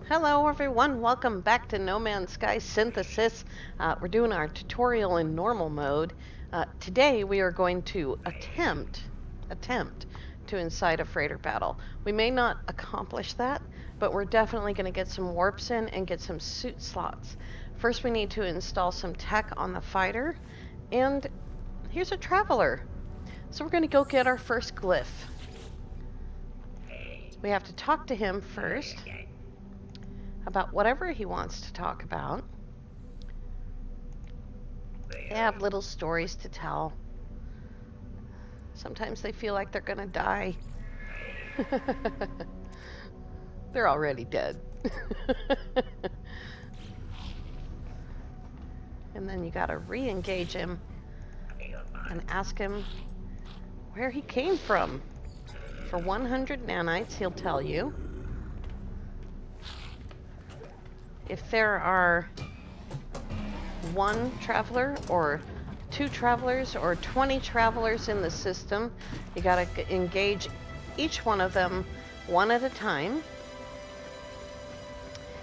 Hello everyone, welcome back to No Man's Sky Synthesis. We're doing our tutorial in normal mode. Today we are going to attempt to incite a freighter battle. We may not accomplish that, but we're definitely going to get some warps in and get some suit slots. First we need to install some tech on the fighter, and here's a traveler. So we're going to go get our first glyph. We have to talk to him first about whatever he wants to talk about. They have little stories to tell. Sometimes they feel like they're gonna die. They're already dead. And then you gotta re-engage him and ask him where he came from. For 100 nanites, he'll tell you. If there are one traveler or two travelers or 20 travelers in the system, you gotta engage each one of them one at a time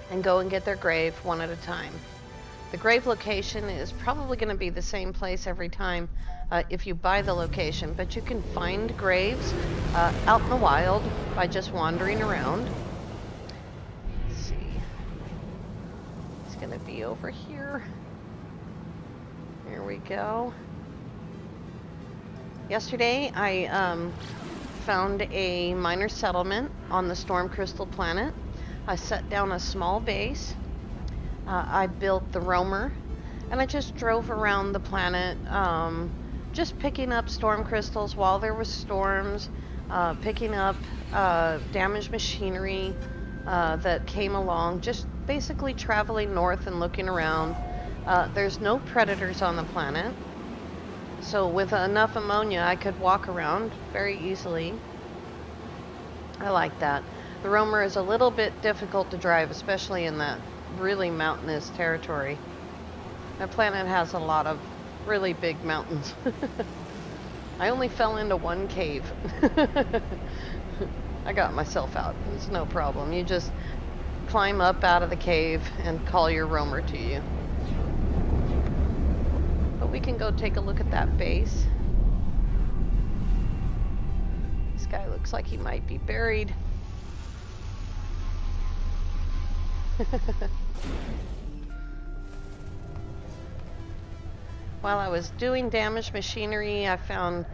and go and get their grave one at a time. The grave location is probably going to be the same place every time if you buy the location, but you can find graves out in the wild by just wandering around. Gonna be over here. Here we go. Yesterday I found a minor settlement on the Storm Crystal planet. I set down a small base. I built the roamer and I just drove around the planet just picking up storm crystals while there was storms, picking up damaged machinery that came along, just basically traveling north and looking around. There's no predators on the planet, so with enough ammonia I could walk around very easily. I like that. The roamer is a little bit difficult to drive, especially in that really mountainous territory. My planet has a lot of really big mountains. I only fell into one cave. I got myself out. It's no problem. You just climb up out of the cave and call your roamer to you. But we can go take a look at that base. This guy looks like he might be buried. While I was doing damaged machinery, I found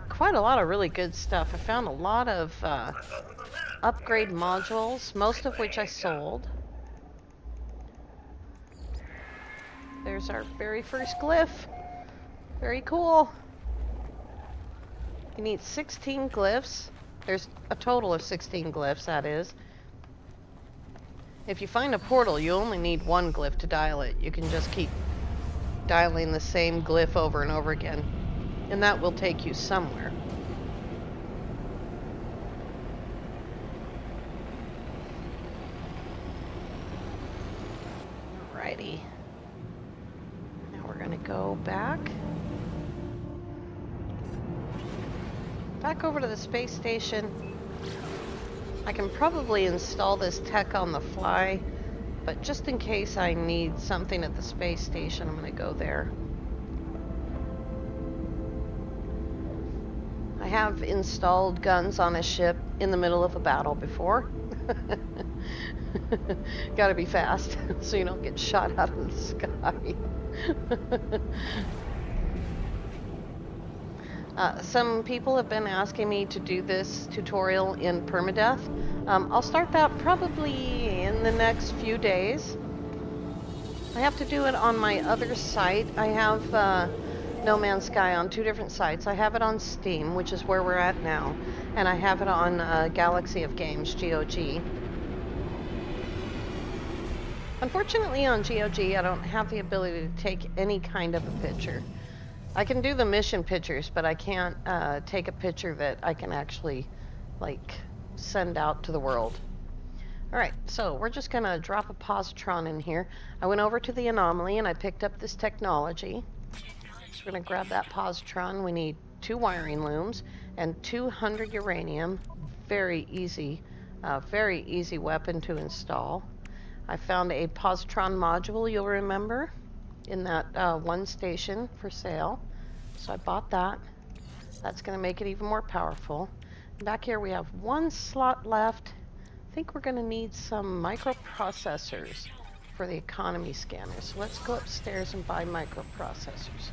quite a lot of really good stuff. I found a lot of upgrade modules, most of which I sold. There's our very first glyph. Very cool. You need 16 glyphs. There's a total of 16 glyphs, that is. If you find a portal, you only need one glyph to dial it. You can just keep dialing the same glyph over and over again, and that will take you somewhere. Alrighty. Now we're gonna go back over to the space station. I can probably install this tech on the fly, but just in case I need something at the space station, I'm gonna go there. I have installed guns on a ship in the middle of a battle before. Gotta be fast so you don't get shot out of the sky. Some people have been asking me to do this tutorial in permadeath. I'll start that probably in the next few days. I have to do it on my other site. I have No Man's Sky on two different sites. I have it on Steam, which is where we're at now, and I have it on Galaxy of Games, GOG. Unfortunately on GOG I don't have the ability to take any kind of a picture. I can do the mission pictures, but I can't take a picture that I can actually send out to the world. Alright, so we're just gonna drop a positron in here. I went over to the anomaly and I picked up this technology. So we're gonna grab that positron. We need 2 wiring looms and 200 uranium. Very easy weapon to install. I found a positron module, you'll remember, in that one station for sale. So I bought that. That's going to make it even more powerful. Back here we have one slot left. I think we're going to need some microprocessors for the economy scanner. So let's go upstairs and buy microprocessors.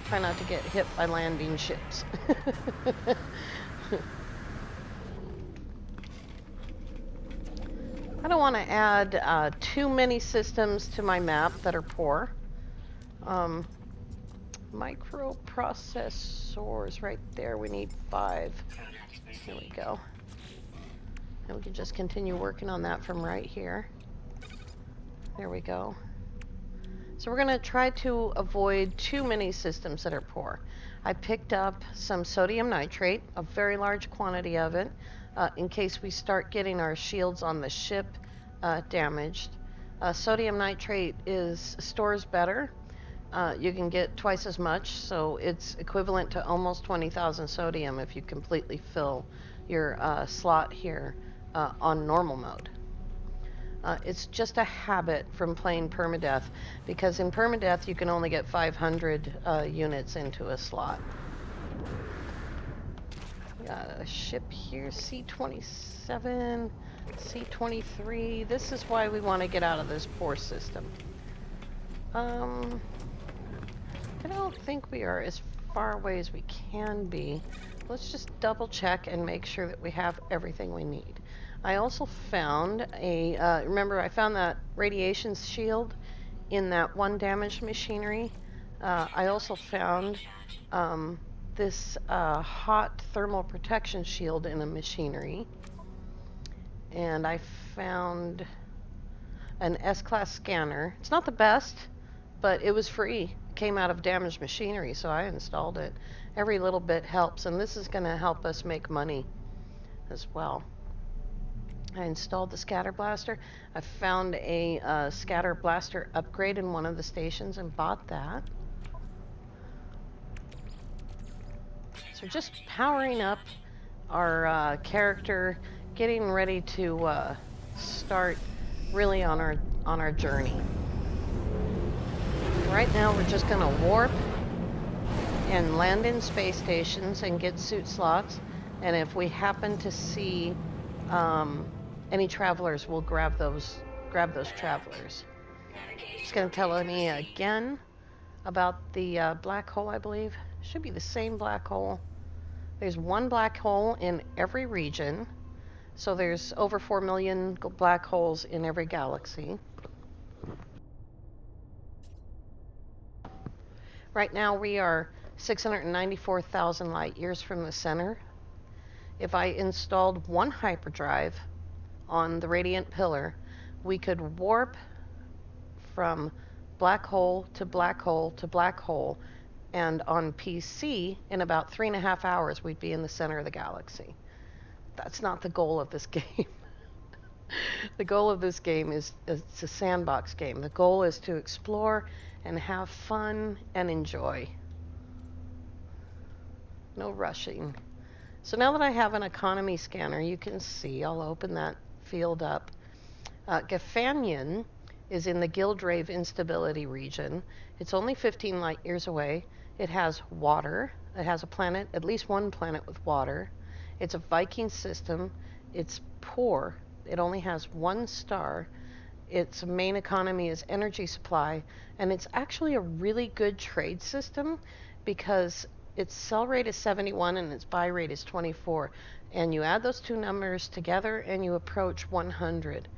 Try not to get hit by landing ships. I don't want to add too many systems to my map that are poor. Microprocessors right there. We need 5. There we go. And we can just continue working on that from right here. There we go. So we're going to try to avoid too many systems that are poor. I picked up some sodium nitrate, a very large quantity of it, in case we start getting our shields on the ship damaged. Sodium nitrate stores better. You can get twice as much, so it's equivalent to almost 20,000 sodium if you completely fill your slot here on normal mode. It's just a habit from playing permadeath, because in permadeath you can only get 500 units into a slot. We got a ship here, C-27, C-23. This is why we want to get out of this poor system. I don't think we are as far away as we can be. Let's just double check and make sure that we have everything we need. I also found remember I found that radiation shield in that one damaged machinery. I also found this hot thermal protection shield in a machinery. And I found an S-class scanner. It's not the best, but it was free. It came out of damaged machinery, so I installed it. Every little bit helps, and this is going to help us make money as well. I installed the scatter blaster. I found a scatter blaster upgrade in one of the stations and bought that. So just powering up our character, getting ready to start really on our journey. Right now we're just going to warp and land in space stations and get suit slots, and if we happen to see any travelers, we'll grab those travelers. It's going to tell me again about the black hole, I believe. Should be the same black hole. There's one black hole in every region, so there's over 4 million black holes in every galaxy. Right now we are 694,000 light years from the center. If I installed one hyperdrive on the radiant pillar, we could warp from black hole to black hole to black hole, and on PC in about 3.5 hours we'd be in the center of the galaxy. That's not the goal of this game. The goal of this game is it's a sandbox game. The goal is to explore and have fun and enjoy. No rushing. So now that I have an economy scanner, you can see, I'll open that field up. Gafanian is in the Gildrave instability region. It's only 15 light years away. It has water. It has a planet, at least one planet with water. It's a Viking system. It's poor. It only has 1 star. Its main economy is energy supply, and it's actually a really good trade system because its sell rate is 71 and its buy rate is 24. And you add those two numbers together and you approach 100.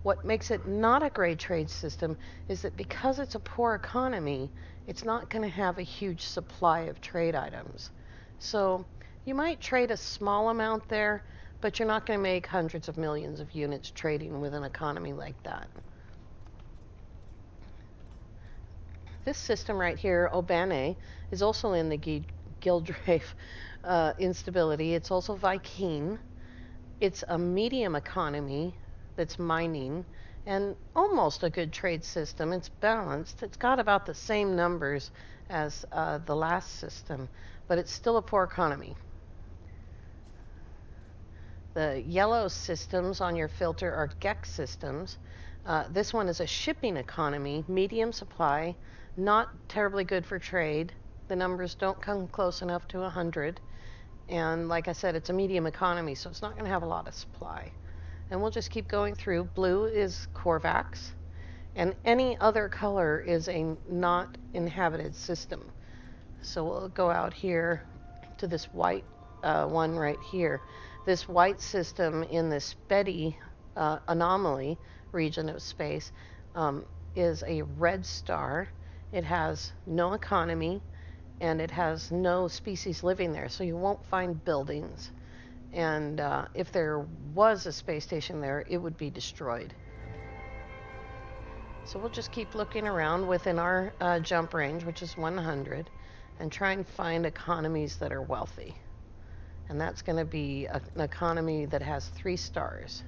What makes it not a great trade system is that because it's a poor economy, it's not going to have a huge supply of trade items. So you might trade a small amount there, but you're not going to make hundreds of millions of units trading with an economy like that. This system right here, Obane, is also in the Gildrave instability. It's also Viking. It's a medium economy that's mining and almost a good trade system. It's balanced. It's got about the same numbers as the last system, but it's still a poor economy. The yellow systems on your filter are GEX systems. This one is a shipping economy, medium supply, not terribly good for trade. The numbers don't come close enough to 100. And like I said, it's a medium economy, so it's not going to have a lot of supply. And we'll just keep going through. Blue is Corvax, and any other color is a not inhabited system. So we'll go out here to this white one right here. This white system in this Betty anomaly region of space is a red star. It has no economy, and it has no species living there, so you won't find buildings. And if there was a space station there, it would be destroyed. So we'll just keep looking around within our jump range, which is 100, and try and find economies that are wealthy. And that's going to be an economy that has 3 stars.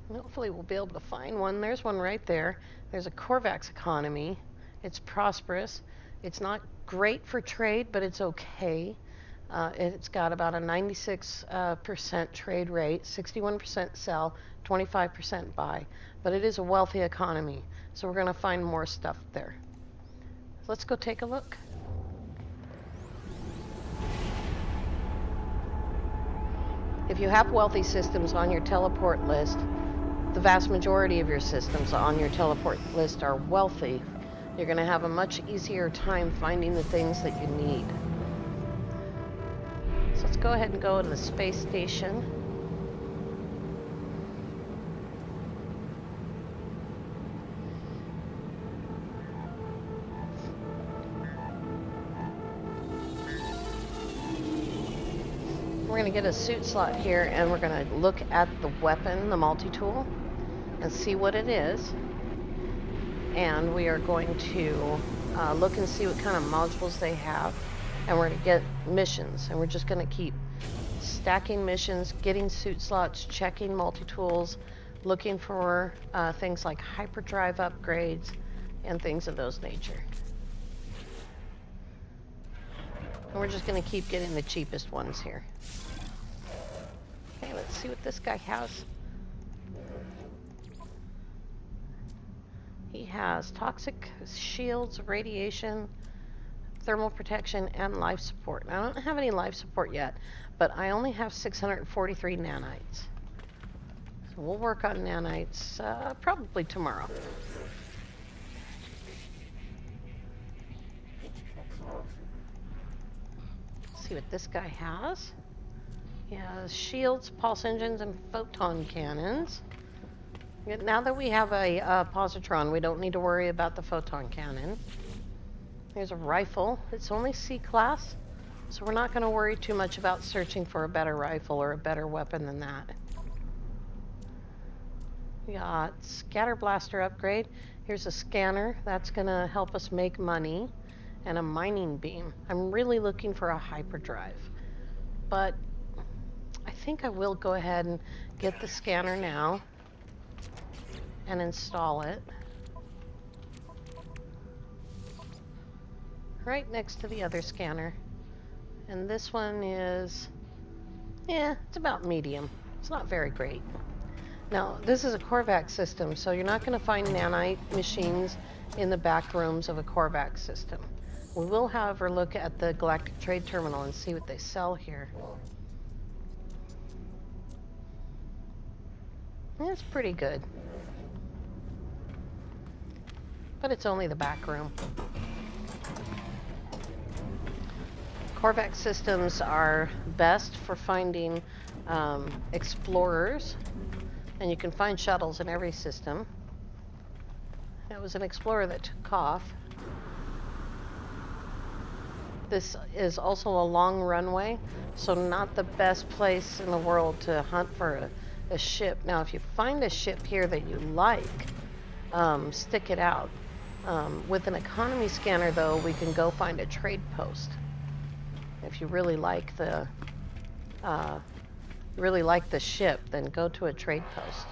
And hopefully we'll be able to find one. There's one right there. There's a Corvax economy. It's prosperous. It's not great for trade, but it's okay. It's got about a 96% trade rate, 61% sell, 25% buy. But it is a wealthy economy, so we're going to find more stuff there. Let's go take a look. If you have wealthy systems on your teleport list, the vast majority of your systems on your teleport list are wealthy. You're going to have a much easier time finding the things that you need. So let's go ahead and go to the space station. We're going to get a suit slot here, and we're going to look at the weapon, the multi-tool, and see what it is. And we are going to look and see what kind of modules they have. And we're going to get missions, and we're just going to keep stacking missions, getting suit slots, checking multi-tools, looking for things like hyperdrive upgrades and things of those nature. And we're just going to keep getting the cheapest ones here. Okay, let's see what this guy has. He has toxic shields, radiation, thermal protection, and life support. Now, I don't have any life support yet, but I only have 643 nanites. So we'll work on nanites probably tomorrow. Let's see what this guy has. He has shields, pulse engines, and photon cannons. Now that we have a positron, we don't need to worry about the photon cannon. There's a rifle. It's only C-class, so we're not going to worry too much about searching for a better rifle or a better weapon than that. We got scatter blaster upgrade. Here's a scanner. That's going to help us make money. And a mining beam. I'm really looking for a hyperdrive, but I think I will go ahead and get the scanner now and install it right next to the other scanner. And this one is, it's about medium. It's not very great. Now, this is a Corvax system, so you're not going to find nanite machines in the back rooms of a Corvax system. We will, however, look at the Galactic Trade Terminal and see what they sell here. It's pretty good. But it's only the back room. Corvax systems are best for finding explorers, and you can find shuttles in every system. That was an explorer that took off. This is also a long runway, so not the best place in the world to hunt for a ship. Now, if you find a ship here that you like, stick it out. With an economy scanner, though, we can go find a trade post. If you really like the ship, then go to a trade post.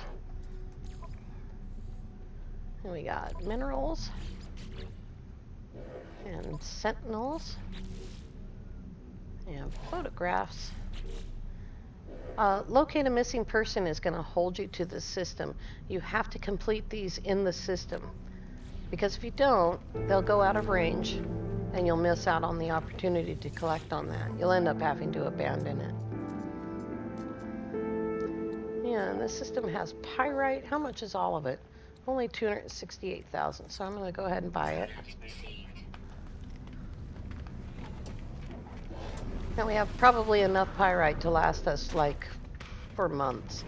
And we got minerals and sentinels and photographs Locate a missing person is going to hold you to the system. You have to complete these in the system. Because if you don't, they'll go out of range and you'll miss out on the opportunity to collect on that. You'll end up having to abandon it. Yeah, and this system has pyrite. How much is all of it? Only 268,000, so I'm going to go ahead and buy it. Now we have probably enough pyrite to last us like for months.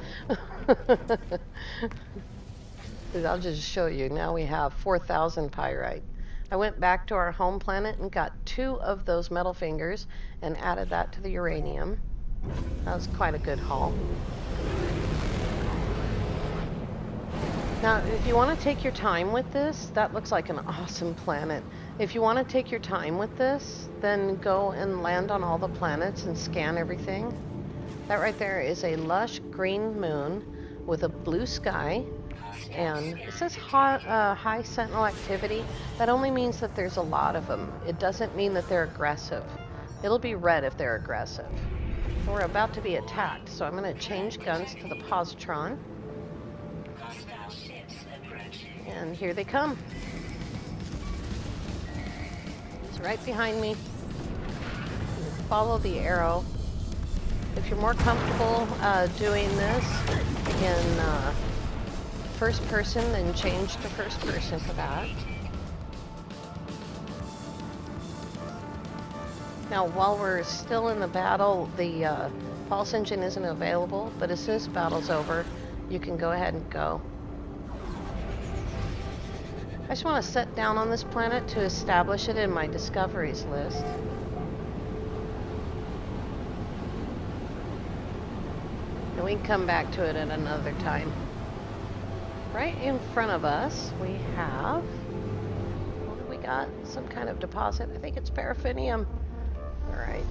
I'll just show you. Now we have 4,000 pyrite. I went back to our home planet and got 2 of those metal fingers and added that to the uranium. That was quite a good haul. Now, if you want to take your time with this, that looks like an awesome planet. If you want to take your time with this, then go and land on all the planets and scan everything. That right there is a lush green moon with a blue sky. And it says high sentinel activity. That only means that there's a lot of them. It doesn't mean that they're aggressive. It'll be red if they're aggressive. We're about to be attacked, so I'm going to change guns to the positron. And here they come. It's right behind me. Follow the arrow. If you're more comfortable doing this in first person, then change to first person for that. Now, while we're still in the battle, the pulse engine isn't available, but as soon as the battle's over, you can go ahead and go. I just want to set down on this planet to establish it in my discoveries list. And we can come back to it at another time. Right in front of us, we have, what do we got? Some kind of deposit. I think it's paraffinium. All right.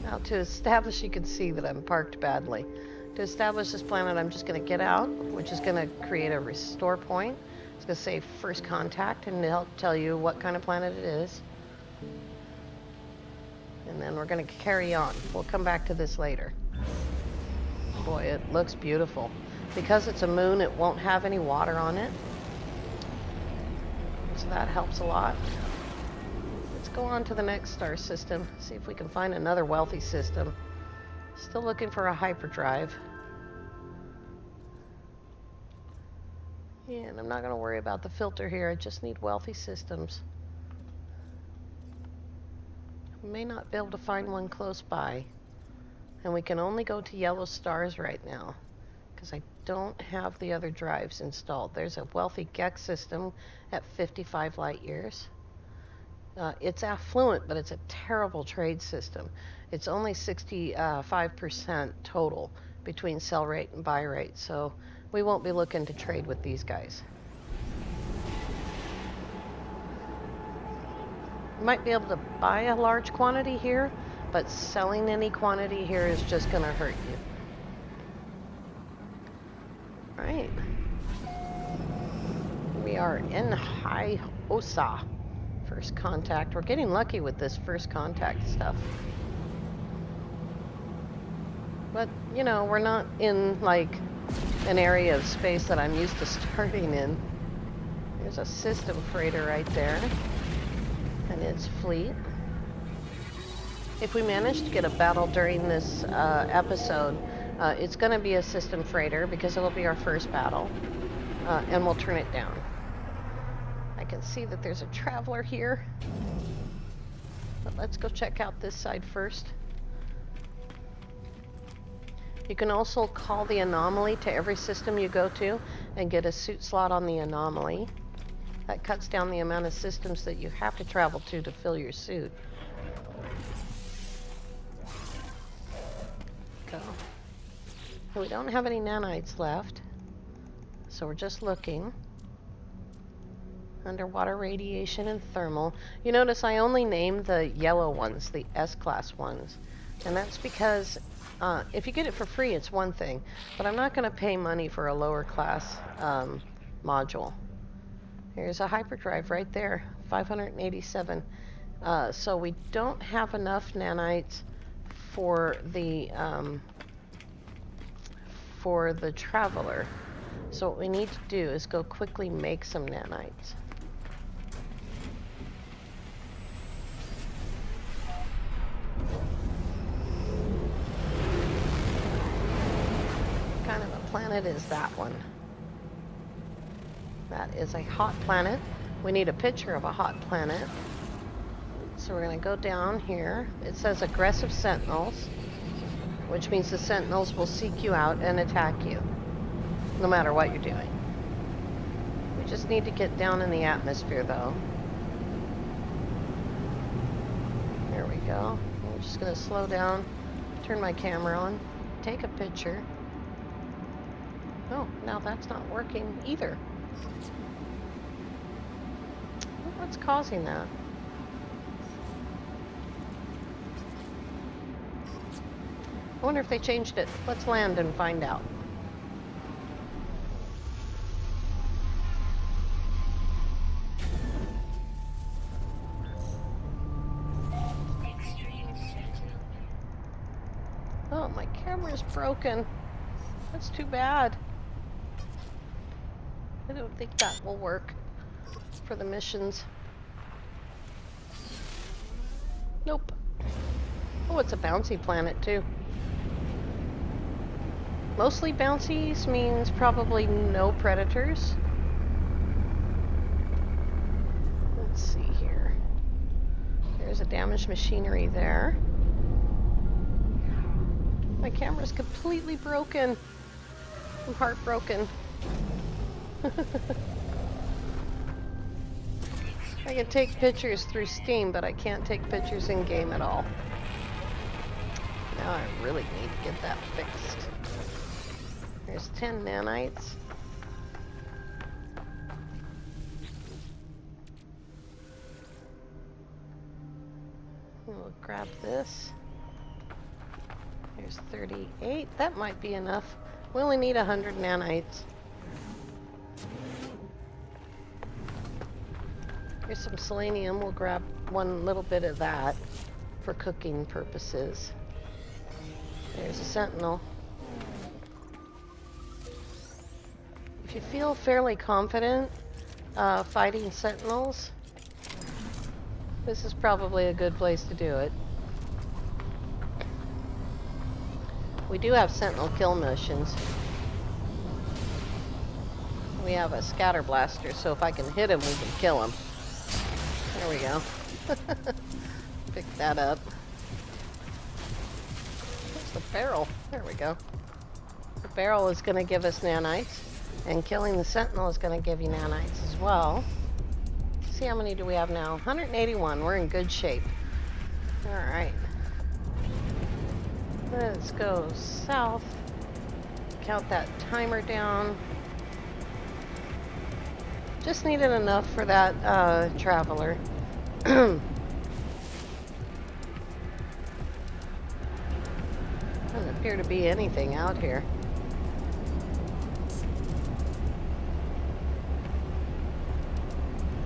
Now to establish, you can see that I'm parked badly. To establish this planet, I'm just going to get out, which is going to create a restore point. It's going to say first contact, and it'll tell you what kind of planet it is. And then we're going to carry on. We'll come back to this later. Boy, it looks beautiful. Because it's a moon, it won't have any water on it. So that helps a lot. Let's go on to the next star system. See if we can find another wealthy system. Still looking for a hyperdrive. And I'm not going to worry about the filter here. I just need wealthy systems. We may not be able to find one close by. And we can only go to yellow stars right now because I don't have the other drives installed. There's a wealthy Gex system at 55 light years. It's affluent, but it's a terrible trade system. It's only 65% total between sell rate and buy rate, so we won't be looking to trade with these guys. You might be able to buy a large quantity here, but selling any quantity here is just going to hurt you. All right. We are in High Osa. First contact. We're getting lucky with this first contact stuff. But, you know, we're not in, like, an area of space that I'm used to starting in. There's a system freighter right there. And its fleet. If we manage to get a battle during this episode, it's going to be a system freighter because it'll be our first battle. And we'll turn it down. I can see that there's a traveler here. But let's go check out this side first. You can also call the anomaly to every system you go to and get a suit slot on the anomaly. That cuts down the amount of systems that you have to travel to fill your suit. Go. We don't have any nanites left, so we're just looking. Underwater radiation and thermal. You notice I only named the yellow ones, the S-class ones. And that's because if you get it for free, it's one thing. But I'm not going to pay money for a lower class module. Here's a hyperdrive right there, 587. So we don't have enough nanites for the traveler. So what we need to do is go quickly make some nanites. What kind of a planet is that one? That is a hot planet. We need a picture of a hot planet. So we're going to go down here. It says aggressive sentinels, which means the sentinels will seek you out and attack you, no matter what you're doing. We just need to get down in the atmosphere, though. There we go. I'm just going to slow down, turn my camera on, take a picture. Oh, now that's not working either. What's causing that? I wonder if they changed it. Let's land and find out. Oh, my camera's broken. That's too bad. I don't think that will work for the missions. Nope. Oh, it's a bouncy planet too. Mostly bouncies means probably no predators. Let's see here. There's a damaged machinery there. My camera's completely broken. I'm heartbroken. I can take pictures through Steam, but I can't take pictures in game at all. Now I really need to get that fixed. There's 10 nanites. We'll grab this. There's 38. That might be enough. We only need 100 nanites. Here's some selenium. We'll grab one little bit of that for cooking purposes. There's a sentinel. If you feel fairly confident fighting sentinels, this is probably a good place to do it. We do have sentinel kill missions. We have a scatter blaster, so if I can hit him, we can kill him. There we go. Pick that up. Where's the barrel? There we go. The barrel is going to give us nanites, and killing the sentinel is going to give you nanites as well. Let's see how many do we have now? 181. We're in good shape. Alright. Let's go south. Count that timer down. Just needed enough for that traveler. Doesn't appear to be anything out here.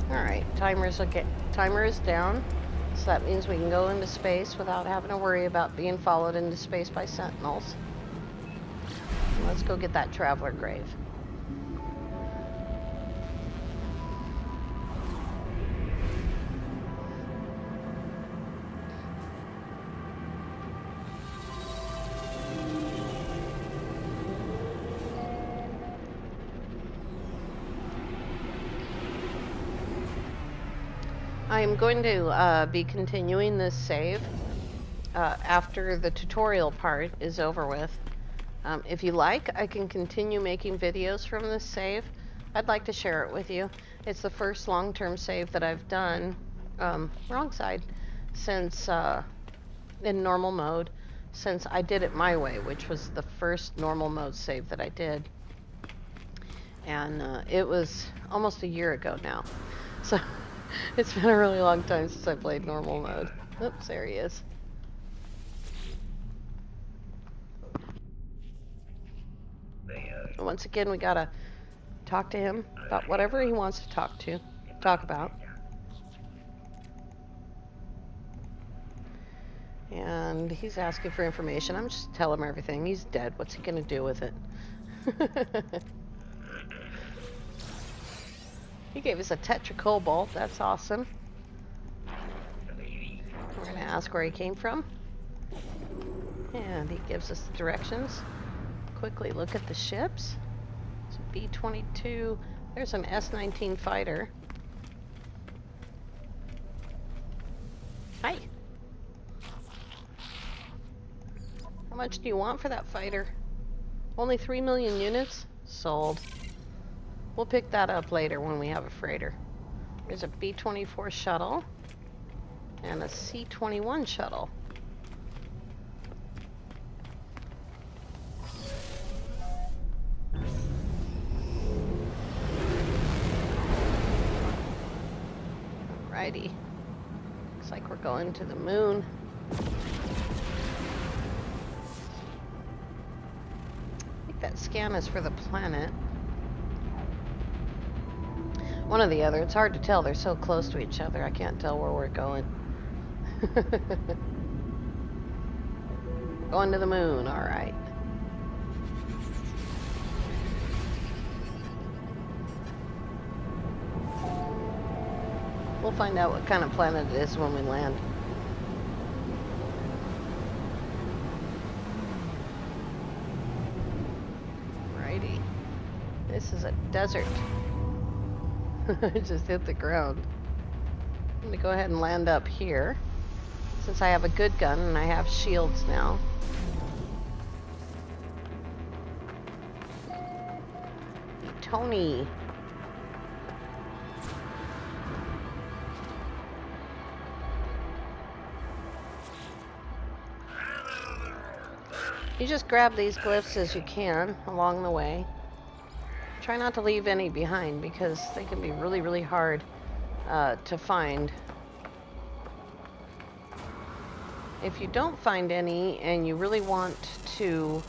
Alright, timer is down. So that means we can go into space without having to worry about being followed into space by sentinels. Let's go get that traveler grave. I am going to be continuing this save after the tutorial part is over with. If you like, I can continue making videos from this save. I'd like to share it with you. It's the first long-term save that I've done, wrong side, since in normal mode, since I did it my way, which was the first normal mode save that I did. And it was almost a year ago now. So it's been a really long time since I played normal mode. Oops, there he is. Once again, we gotta talk to him about whatever he wants to talk about. And he's asking for information. I'm just telling him everything. He's dead. What's he gonna do with it? He gave us a tetracobalt. That's awesome. We're gonna ask where he came from. And he gives us the directions. Quickly look at the ships. It's a B-22. There's an S-19 fighter. Hi. How much do you want for that fighter? Only 3 million units? Sold. We'll pick that up later when we have a freighter. There's a B-24 shuttle and a C-21 shuttle. Alrighty. Looks like we're going to the moon. I think that scan is for the planet. One or the other. It's hard to tell. They're so close to each other. I can't tell where we're going. Going to the moon. All right. We'll find out what kind of planet it is when we land. Righty. This is a desert. I just hit the ground. I'm gonna go ahead and land up here. Since I have a good gun and I have shields now. Tony. You just grab these glyphs as you can along the way. Try not to leave any behind because they can be really, really hard to find. If you don't find any and you really want to,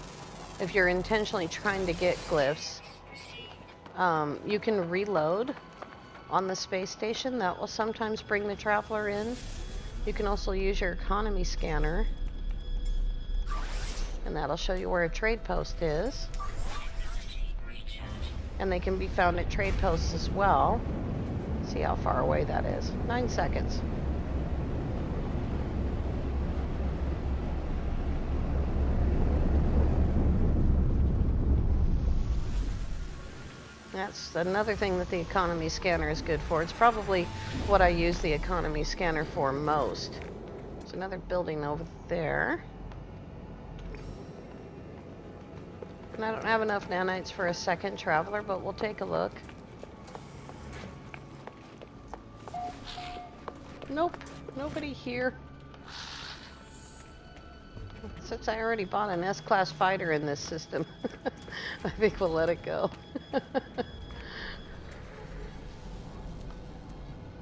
if you're intentionally trying to get glyphs, you can reload on the space station. That will sometimes bring the traveler in. You can also use your economy scanner, and that'll show you where a trade post is. And they can be found at trade posts as well. See how far away that is. 9 seconds. That's another thing that the economy scanner is good for. It's probably what I use the economy scanner for most. There's another building over there. And I don't have enough nanites for a second traveler, but we'll take a look. Nope, nobody here. Since I already bought an S-class fighter in this system, I think we'll let it go.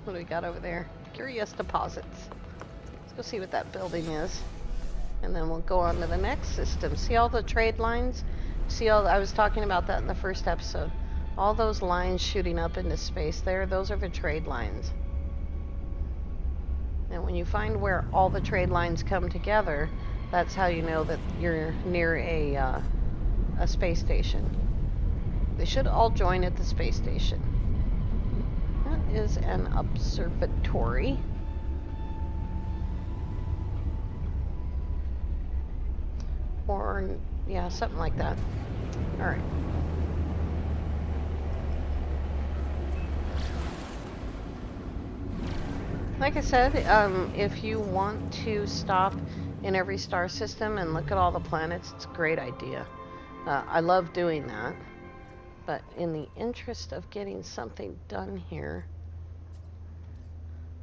What do we got over there? Curious deposits. Let's go see what that building is. And then we'll go on to the next system. See all the trade lines? See all, I was talking about that in the first episode. All those lines shooting up into space there, those are the trade lines. And when you find where all the trade lines come together, that's how you know that you're near a space station. They should all join at the space station. That is an observatory. Or, yeah, something like that. Alright. Like I said, if you want to stop in every star system and look at all the planets, it's a great idea. I love doing that. But in the interest of getting something done here,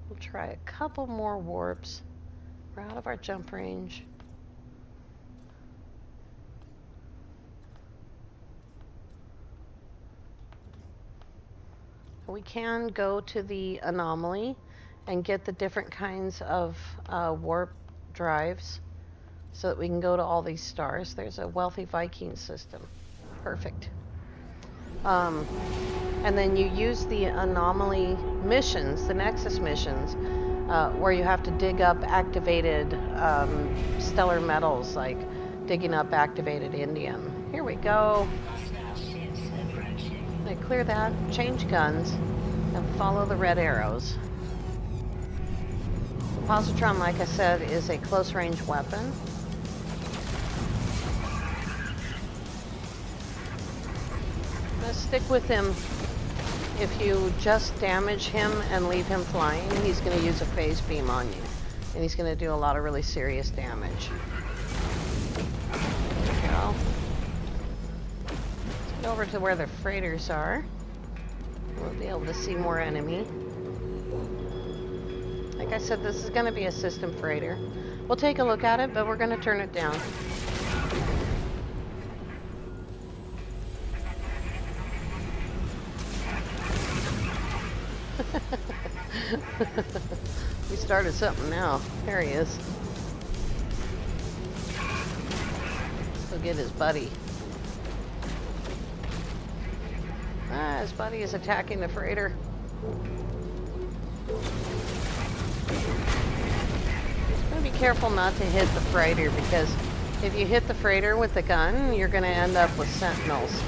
we'll try a couple more warps. We're out of our jump range. We can go to the anomaly and get the different kinds of warp drives so that we can go to all these stars. There's a wealthy Viking system. Perfect. And then you use the anomaly missions, the Nexus missions, where you have to dig up activated stellar metals, like digging up activated indium. Here we go. I clear that, change guns, and follow the red arrows. The positron, like I said, is a close-range weapon. Let's stick with him. If you just damage him and leave him flying, he's going to use a phase beam on you. And he's going to do a lot of really serious damage. There we go. Let's get over to where the freighters are. We'll be able to see more enemy. Like I said, this is going to be a system freighter. We'll take a look at it, but we're going to turn it down. We started something now. There he is. Go get his buddy. His buddy is attacking the freighter. Gotta be careful not to hit the freighter, because if you hit the freighter with the gun, you're gonna end up with sentinels.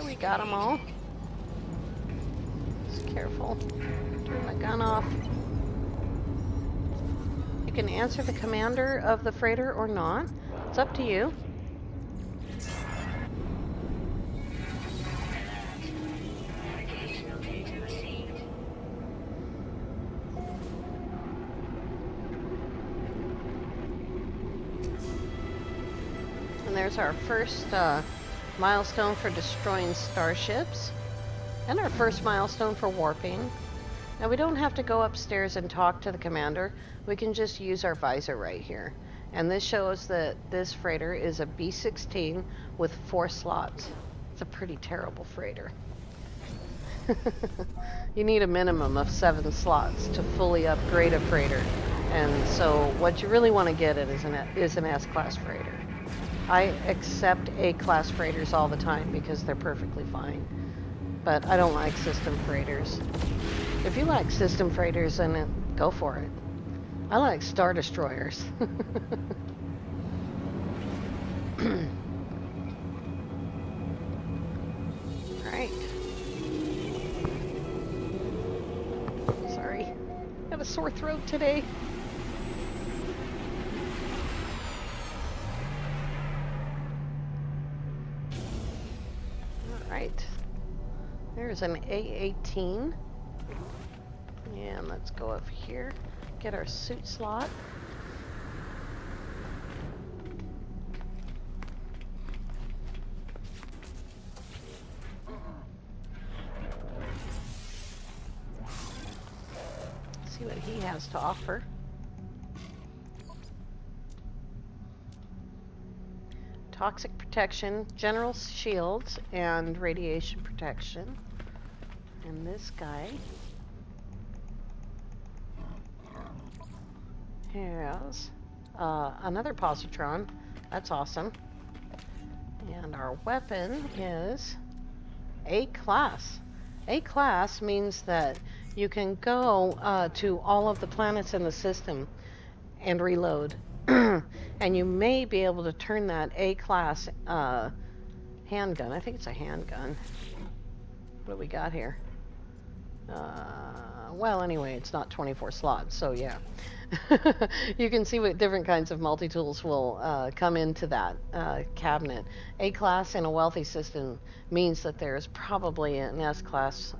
We got them all. Just careful. Turn the gun off. You can answer the commander of the freighter or not. It's up to you. And there's our first milestone for destroying starships, and our first milestone for warping. Now we don't have to go upstairs and talk to the commander. We can just use our visor right here. And this shows that this freighter is a B-16 with 4 slots. It's a pretty terrible freighter. You need a minimum of 7 slots to fully upgrade a freighter. And so what you really want to get it is an S-class freighter. I accept A-class freighters all the time because they're perfectly fine. But I don't like system freighters. If you like system freighters, then go for it. I like Star Destroyers. Alright. Sorry. I have a sore throat today. Alright. There's an A-18. And let's go up here. Get our suit slot. See what he has to offer. Toxic protection, general shields, and radiation protection. And this guy has another positron. That's awesome. And our weapon is A-class. A-class means that you can go to all of the planets in the system and reload. And you may be able to turn that A-class handgun. I think it's a handgun. What do we got here? Well, anyway, it's not 24 slots, so yeah. You can see what different kinds of multi-tools will come into that cabinet. A-class in a wealthy system means that there's probably an S-class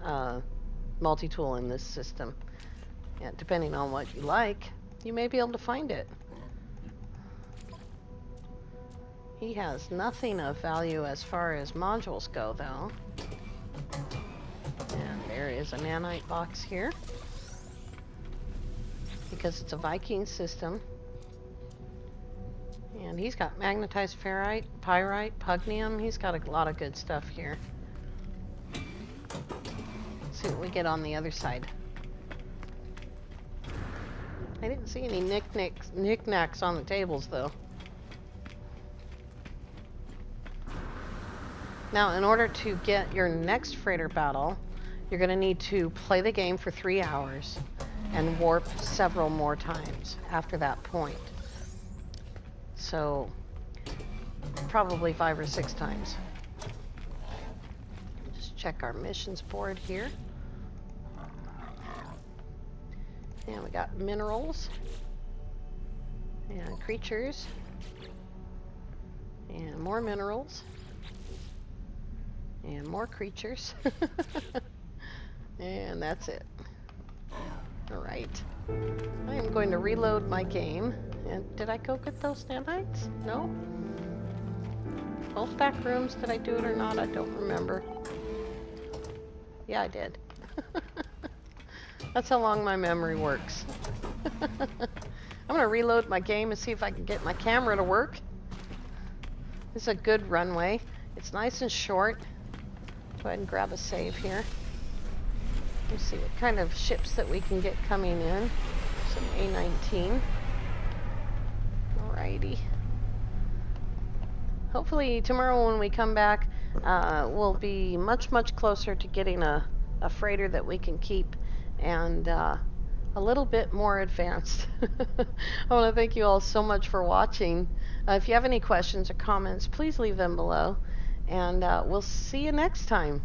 multi-tool in this system. And depending on what you like, you may be able to find it. He has nothing of value as far as modules go, though. And there is a nanite box here. Because it's a Viking system. And he's got magnetized ferrite, pyrite, pugnium. He's got a lot of good stuff here. Let's see what we get on the other side. I didn't see any knickknacks on the tables, though. Now, in order to get your next freighter battle, you're going to need to play the game for 3 hours and warp several more times after that point. So, probably 5 or 6 times. Just check our missions board here. And we got minerals and creatures and more minerals and more creatures. And that's it. Alright. I am going to reload my game. And did I go get those nanites? No? Both back rooms, did I do it or not? I don't remember. Yeah, I did. That's how long my memory works. I'm going to reload my game and see if I can get my camera to work. This is a good runway. It's nice and short. Go ahead and grab a save here. Let's see what kind of ships that we can get coming in. Some A-19. Alrighty. Hopefully tomorrow when we come back, we'll be much, much closer to getting a freighter that we can keep and a little bit more advanced. I want to thank you all so much for watching. If you have any questions or comments, please leave them below. And we'll see you next time.